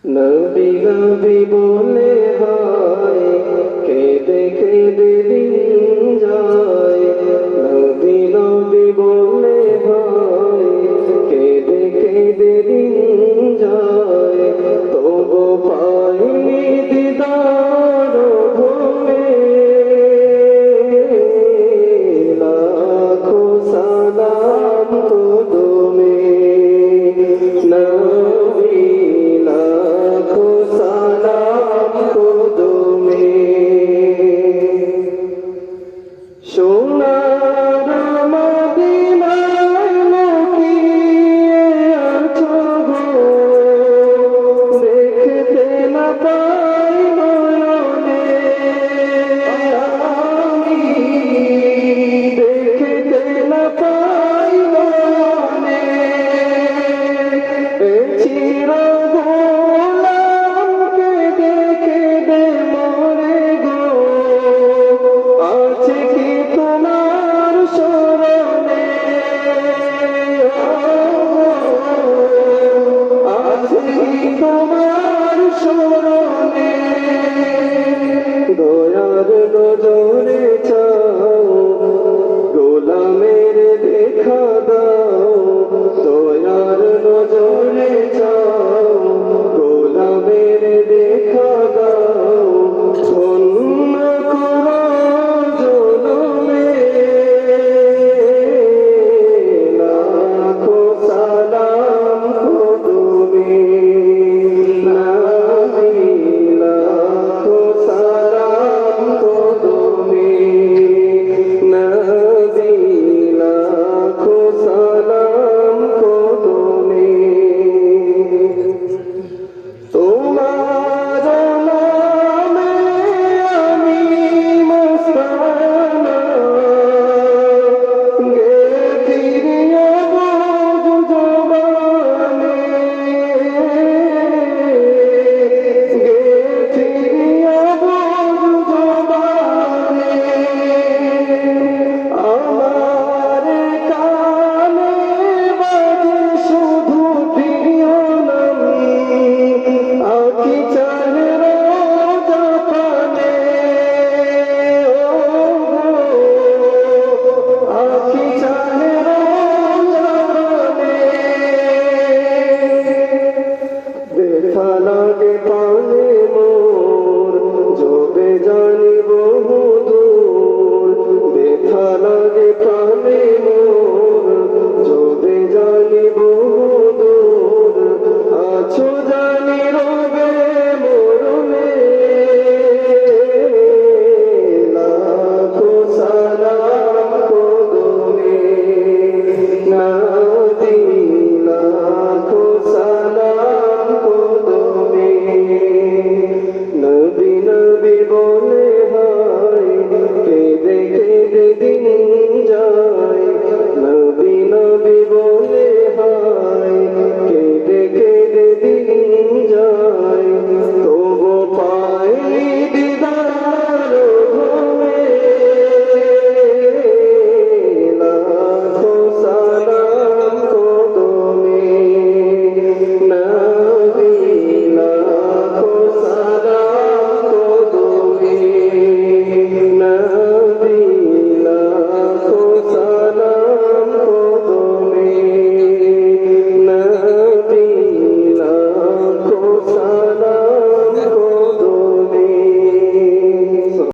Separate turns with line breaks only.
নবী নবী বলে হায় কেঁদে কেঁদে দিন যায়। নবী নবী বলে হায় কেঁদে কেঁদে দিন যায়। তবু পাইনি দিদার ভূমে লাখো সালাম কদমে। নবী লাখো সালাম কদমে। সোনার মদিনায় লুকিয়ে আছো গো, দেখতে না পাই নয়নে আমি, দেখতে না পাই নয়নে। চির গোলাম কেঁদে কেঁদে মরে গো, আছে কি তোমার স্মরণে? আছে কি তোমার স্মরণে? দয়ার নজরে চাও, গোলামের দেখা দাও। দয়ার নজরে চাও, গোলামের দেখা দাও। ধন্য করো জনমে লাখো সালাম কদমে। নবী লাখো সালাম কদমে। নবী লাখো সালাম কদমে। তোমার নামে আমি মস্তানা, গেথিয়া বুঝ জবানে, গেথিয়া বুঝ জবানে। আমার কানে বাজে শুধু প্রিয় নামী, আঁখি চাহে রোজা পানে। আঁখি চাহে রোজা পানে। ব্যথা লাগে পানে